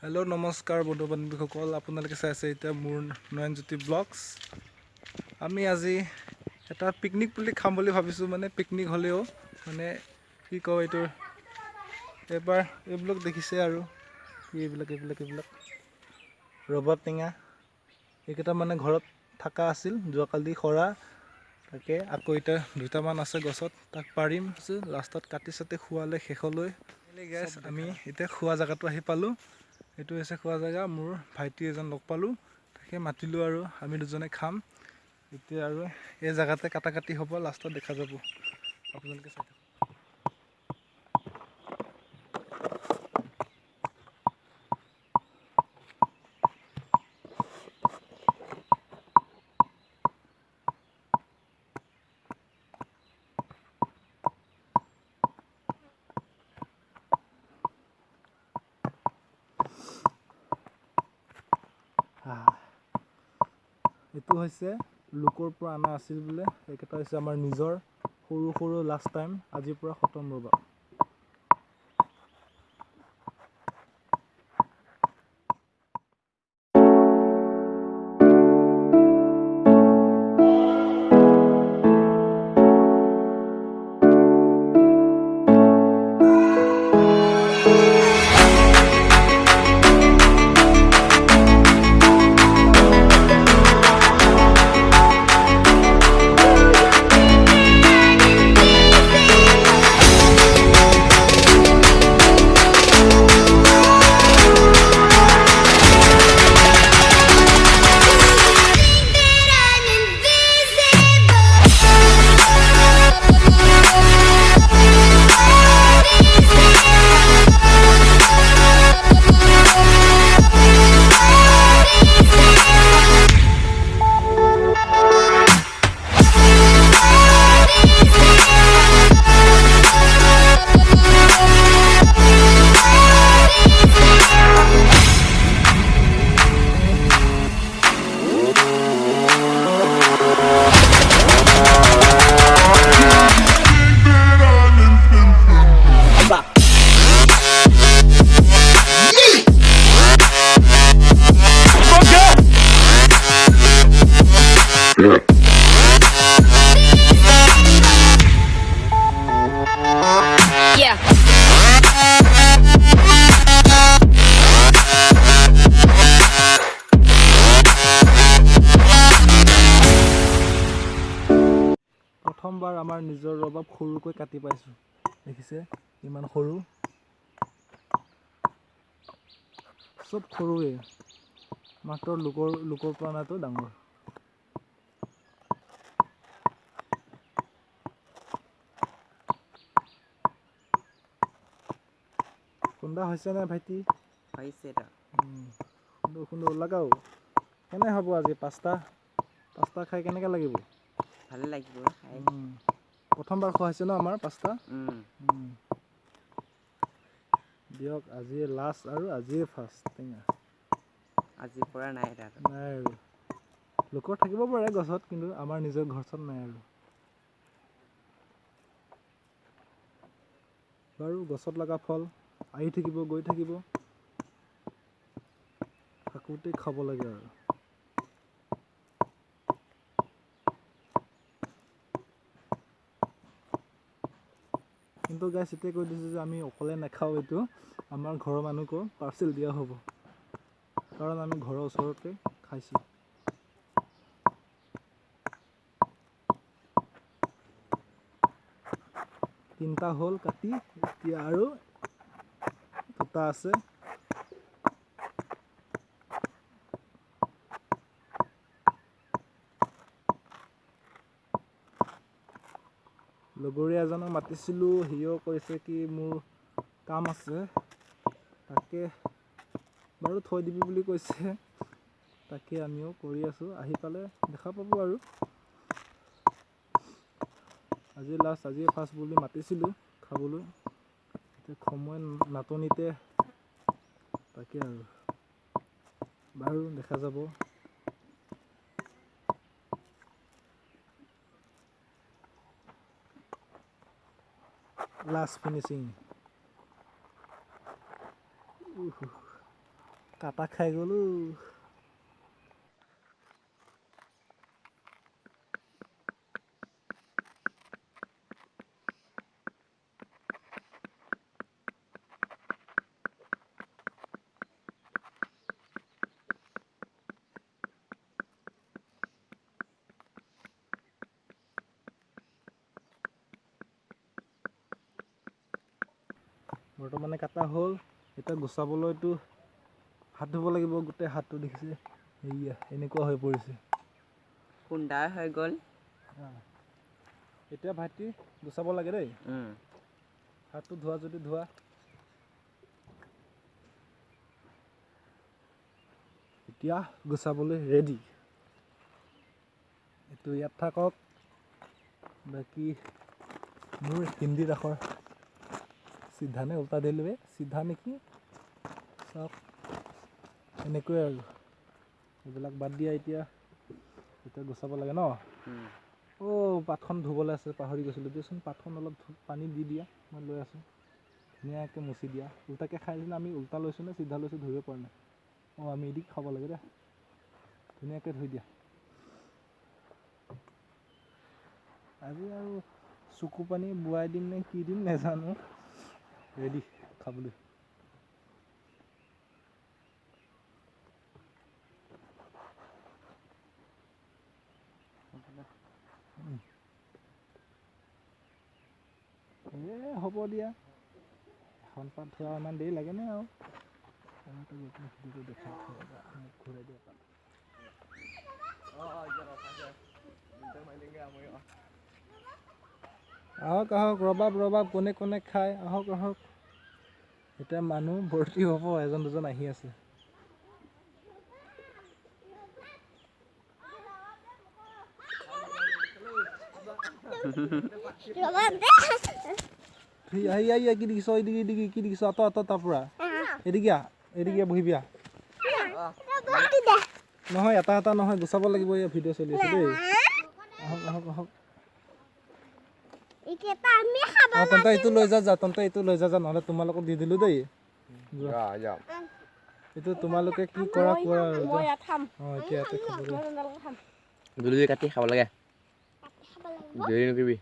Hello' নমস্কাৰ বন্ধু বান্ধৱীসকল, আপোনালোকে চাই আছে এতিয়া মোৰ জয়তি ব্লগছ। আমি আজি এটা পিকনিক বুলি খাম বুলি ভাবিছোঁ, মানে পিকনিক হ'লেও মানে কি কওঁ এইটো এবাৰ এইবিলাক দেখিছে আৰু এইবিলাক ৰবাব টেঙা এইকেইটা মানে ঘৰত থকা আছিল যোৱাকালি সৰা, তাকে আকৌ এতিয়া দুটামান আছে গছত, তাক পাৰিম লাষ্টত কাটি চাটি খোৱালে শেষলৈ। গাইছ আমি এতিয়া খোৱা জেগাটো আহি পালোঁ। এইটো হৈছে খোৱা জেগা। মোৰ ভাইটি এজন লগ পালোঁ, তাকে মাতিলোঁ আৰু আমি দুজনে খাম এতিয়া। আৰু এই জেগাতে কাটি হ'ব, লাষ্টত দেখা যাব, আপোনালোকে চাই থাকক। এইটো হৈছে লোকৰ পৰা অনা আছিল বোলে, এইকেইটা হৈছে আমাৰ নিজৰ সৰু সৰু লাষ্ট টাইম, আজিৰ পৰা খতম ৰ'বা। প্ৰথমবাৰ আমাৰ নিজৰ ৰবাব সৰুকৈ কাটি পাইছোঁ, দেখিছে ইমান সৰু, চব সৰুৱে, মাত্ৰ লোকৰ পৰা অনাটো ডাঙৰ। খুন্দা হৈছে নে ভাইটি? সুন্দৰ লগাও। কেনে হ'ব আজি পাস্তা খাই কেনেকৈ লাগিব? ভালে লাগিব খাই। প্ৰথমবাৰ খোৱা হৈছে ন আমাৰ পাস্তা। দিয়ক, আজিয়ে লাষ্ট আৰু আজিয়ে ফাৰ্ষ্ট টেঙা। আজিৰ পৰা নাই তাত নাই আৰু লোকৰ থাকিব পাৰে গছত, কিন্তু আমাৰ নিজৰ ঘৰত নাই আৰু। বাৰু গছত লগা ফল আহি থাকিব গৈ থাকিব, থাকোঁতেই খাব লাগে আৰু। কিন্তু গাইছ এতিয়া কৈ দিছোঁ যে আমি অকলে নাখাওঁ, এইটো আমাৰ ঘৰৰ মানুহকো পাৰ্চেল দিয়া হ'ব, কাৰণ আমি ঘৰৰ ওচৰতে খাইছোঁ। তিনিটা হ'ল কাটি, এতিয়া আৰু দুটা আছে। লগৰীয়া এজনক মাতিছিলোঁ, সিও কৈছে কি মোৰ কাম আছে, তাকে বাৰু থৈ দিবি বুলি কৈছে, তাকে আমিও কৰি আছোঁ। আহি পালে দেখা পাব আৰু। আজি লাষ্ট, আজিয়ে ফাৰ্ষ্ট বুলি মাতিছিলোঁ খাবলৈ, এতিয়া সময় নাটনিতে, তাকে আৰু বাৰু দেখা যাব। Last finishing. কাটা খাই গ'লো বৰ্তমানে কাটা হ'ল এতিয়া গুচাবলৈতো হাত ধুব লাগিব গোটেই হাতটো দেখিছে এইয়া এনেকুৱা হৈ পৰিছে খুন্দা হৈ গ'ল এতিয়া ভাইটি গুচাব লাগে দেই হাতটো ধোৱা যদি ধোৱা এতিয়া গুচাবলৈ ৰেডি এইটো ইয়াত থাকক বাকী মোৰ হিন্দীত আখৰ চিধা নে উল্টা দিলোঁ চিধা নেকি চাওক এনেকৈয়ে আৰু এইবিলাক বাদ দিয়া এতিয়া গুচাব লাগে ন পাতখন ধুবলৈ আছে পাহৰি গৈছিলোঁ দিয়াচোন পাতখন অলপ পানী দি দিয়া মই লৈ আছোঁ ধুনীয়াকৈ মুচি দিয়া উল্টাকৈ খাই দিলে আমি উল্টা লৈছোঁ নে চিধা লৈছোঁ ধৰিব পৰা নাই আমি এদি খাব লাগে দে ধুনীয়াকৈ ধুই দিয়া আজি আৰু চকু পানী বোৱাই দিম নে কি দিম নাজানো ৰেডি খাবলৈ হ'ব দিয়া এখন পাত ধোৱা ইমান দেৰি লাগেনে আৰু দেখাই ঘূৰাই দিয়া পাত আহক আহক ৰবাব কোনে কোনে খায় আহক আহক এতিয়া মানুহ ভৰ্তি হ'ব এজন দুজন আহি আছে কি দেখিছ কি দেখিছ তাৰ পৰা এদিকে বহিবি নহয় এটা নহয় গুচাব লাগিব এয়া ভিডিঅ' চলি আছে দেই আহক আহক আহক তন্তে এইটো লৈ যা নহ'লে তোমালোকক দি দিলোঁ দেই এইটো তোমালোকে কি কৰা এতিয়া ইয়াতে খাব কাটি খাব লাগে দেৰি নকৰিবি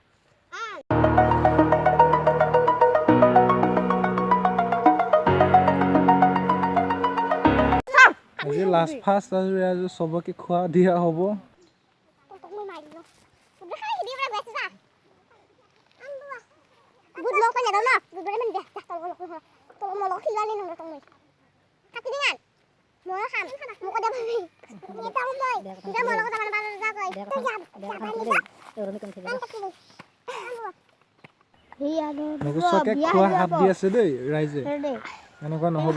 আজি লাষ্ট ফাৰ্ষ্ট আজি চবকে খোৱা দিয়া হ'ব নগুচোৱাকে খোৱা হাত দি আছে দেই ৰাইজে এনেকুৱা নহ'ব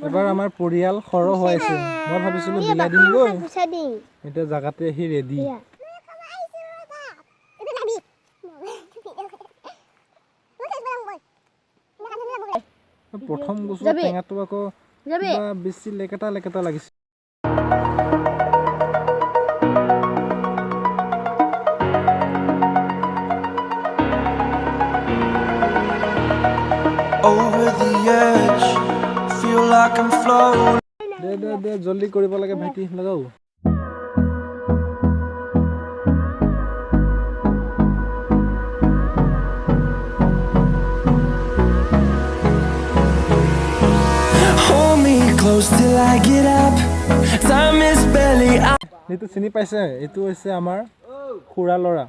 এবাৰ আমাৰ পৰিয়াল সৰহ হৈ আছে মই ভাবিছিলোঁ বিলাই দিমগৈ এতিয়া জাগাতে আহি ৰেডি প্ৰথম গছৰ টেঙাটো আকৌ বেছি লেকেটা লাগিছে Over the edge, feel like I'm floating. দে জলদি কৰিব লাগে ভাইটি লগাও Hold me close till I get up. Time is barely up. এইটো চিনি পাইছে এইটো হৈছে আমাৰ খুৰা ল'ৰা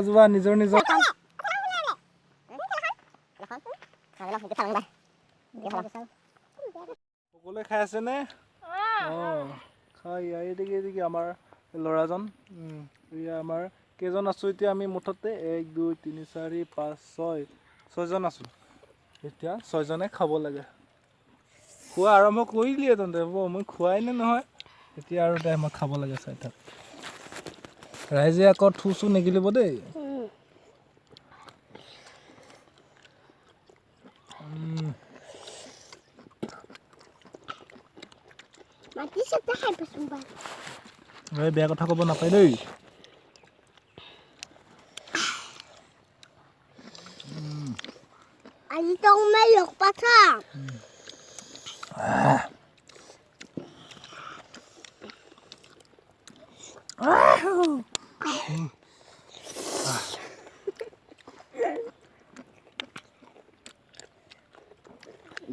যোৱা নিজৰ সকলোৱে খাই আছে নে খাই এইদিকে আমাৰ ল'ৰাজন এয়া আমাৰ কেইজন আছোঁ এতিয়া আমি মুঠতে 1 2 3 4 5 6জন আছোঁ এতিয়া 6জনে খাব লাগে খোৱা আৰম্ভ কৰিলিয়ে তহঁতে মই খোৱাই নে নহয় এতিয়া আৰু মই খাব লাগে চাই থাক ৰাইজে আকৌ থুচু নেগিলিব দেই এই বেয়া কথা ক'ব নাপায় দেই আজি তোমায় লগ পাঠাম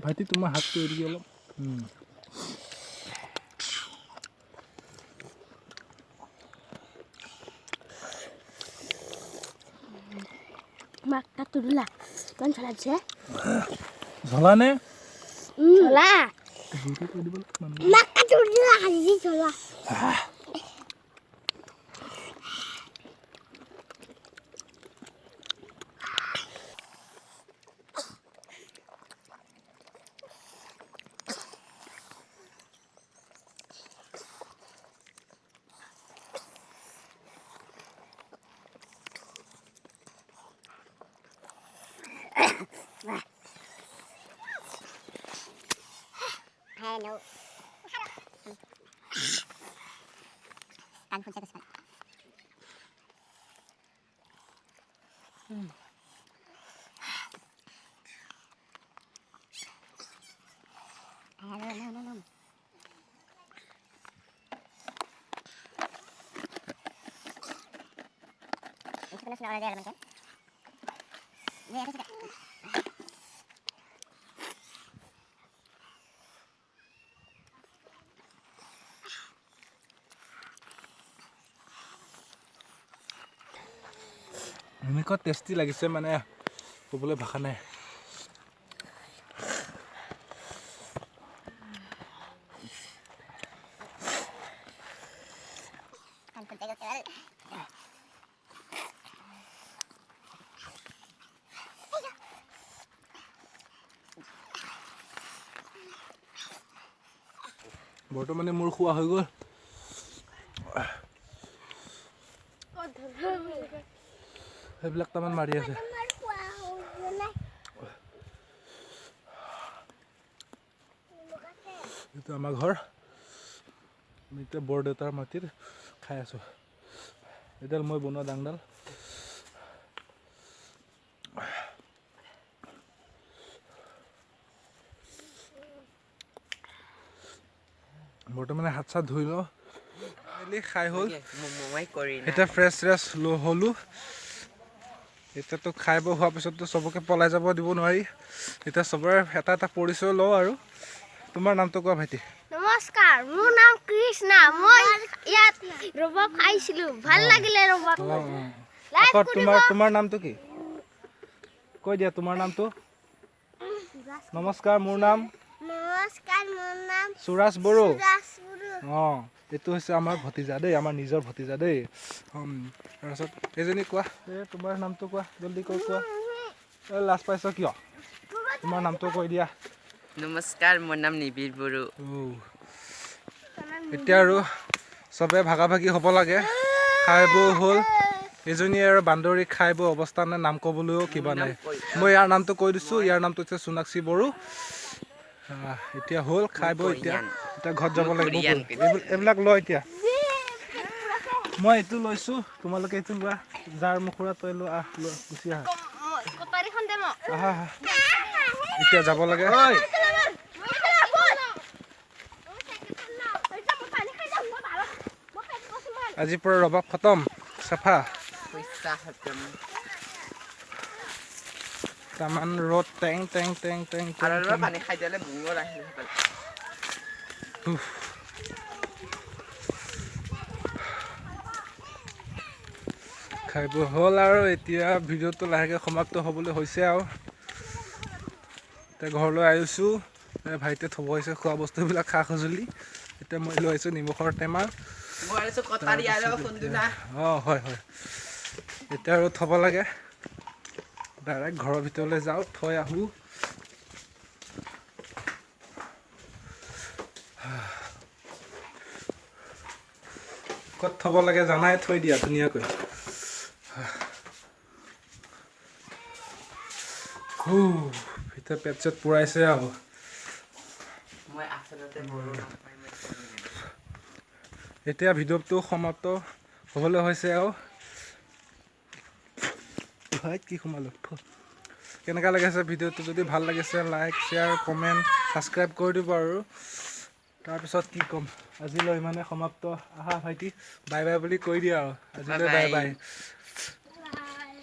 ভাইটি তোমাৰ হাতটো এৰি দিয়া অলপ মাকটা তুলা কোন চলাছে ঝলা নে চলা জোৰকে কৈ দিব মাকটা তুলা আজি চলা Hello. Kan punca ke sana. No. Itu kena sudah ada teman kan? Ini ada juga. এনেকুৱা টেষ্টি লাগিছে মানে ক'বলৈ ভাষা নাই Kan punca ke sana. বৰ্তমানে মোৰ খোৱা হৈ গ'ল সেইবিলাক তামান মাৰি আছে এইটো আমাৰ ঘৰ আমি এতিয়া বৰদেউতাৰ মাটিত খাই আছোঁ এডাল মই বনোৱা ডাংডাল বৰ্তমানে হাত চাত ধুই লওঁ খাই হ'ল এতিয়া ফ্ৰেছ হ'লোঁ এতিয়াতো খাই বৈ হোৱাৰ পিছততো চবকে পলাই যাব দিব নোৱাৰি এতিয়া চবৰে এটা এটা পৰিচয় লওঁ আৰু তোমাৰ নামটো কোৱা ভাইটি নমস্কাৰ মোৰ নাম কৃষ্ণা মই ইয়াত ৰবাব খাইছিলোঁ ভাল লাগিলে ৰবাব আকৌ তোমাৰ নামটো কি কৈ দিয়া তোমাৰ নামটো নমস্কাৰ মোৰ নাম সুৰাজ বড়ো অঁ এইটো হৈছে আমাৰ ভতিজা দেই আমাৰ নিজৰ ভতিজা দেই তাৰপিছত এইজনী কোৱা এই তোমাৰ নামটো কোৱা জলদি কৈ কোৱা এই লাজ পাইছ কিয় তোমাৰ নামটো কৈ দিয়া নমস্কাৰ মোৰ নাম নিবিৰ বড়ো এতিয়া আৰু চবে ভাগাভাগি হ'ব লাগে খাই বৈ হ'ল এজনী আৰু বান্দৰী খাই বৈ অৱস্থা নাই নাম ক'বলৈও কিবা নাই মই ইয়াৰ নামটো কৈ দিছোঁ ইয়াৰ নামটো হৈছে সোণাক্ষী বড়ো এতিয়া হ'ল খাই বৈ এতিয়া ঘৰত যাব লাগিব এইবিলাক লয় এতিয়া মই এইটো লৈছোঁ তোমালোকে এইটো লোৱা যাৰ মুখৰা তই লোৱা গুচি আহা এতিয়া যাব লাগে আজিৰ পৰা ৰবাব খতম চাফা তামান ৰ'দ টেং পানী খাই দিলে বুঙৰ আহিলে খাই বৈ হ'ল আৰু এতিয়া ভিডিঅ'টো লাহেকৈ সমাপ্ত হ'বলৈ হৈছে আৰু এতিয়া ঘৰলৈ আহিছোঁ ভাইটিয়ে থ'ব হৈছে খোৱা বস্তুবিলাক খা সঁজুলি এতিয়া মই লৈ আহিছোঁ নিমখৰ টেমা অঁ হয় এতিয়া আৰু থ'ব লাগে ডাইৰেক্ট ঘৰৰ ভিতৰলৈ যাওঁ থৈ আহোঁ ক'ত থ'ব লাগে জানাই থৈ দিয়া ধুনীয়াকৈ ভিতৰত পেট চেট পুৰাইছে আৰু এতিয়া ভিডিঅ'টো সমাপ্ত হ'বলৈ হৈছে আৰু কি সোমালো কেনেকুৱা লাগিছে ভিডিঅ'টো যদি ভাল লাগিছে লাইক শ্বেয়াৰ কমেণ্ট ছাবস্ক্ৰাইব কৰি দিব আৰু তাৰপিছত কি ক'ম আজিলৈ ইমানে সমাপ্ত আহা ভাইটি বাই বাই বুলি কৈ দিয়া আৰু আজিলৈ বাই বাই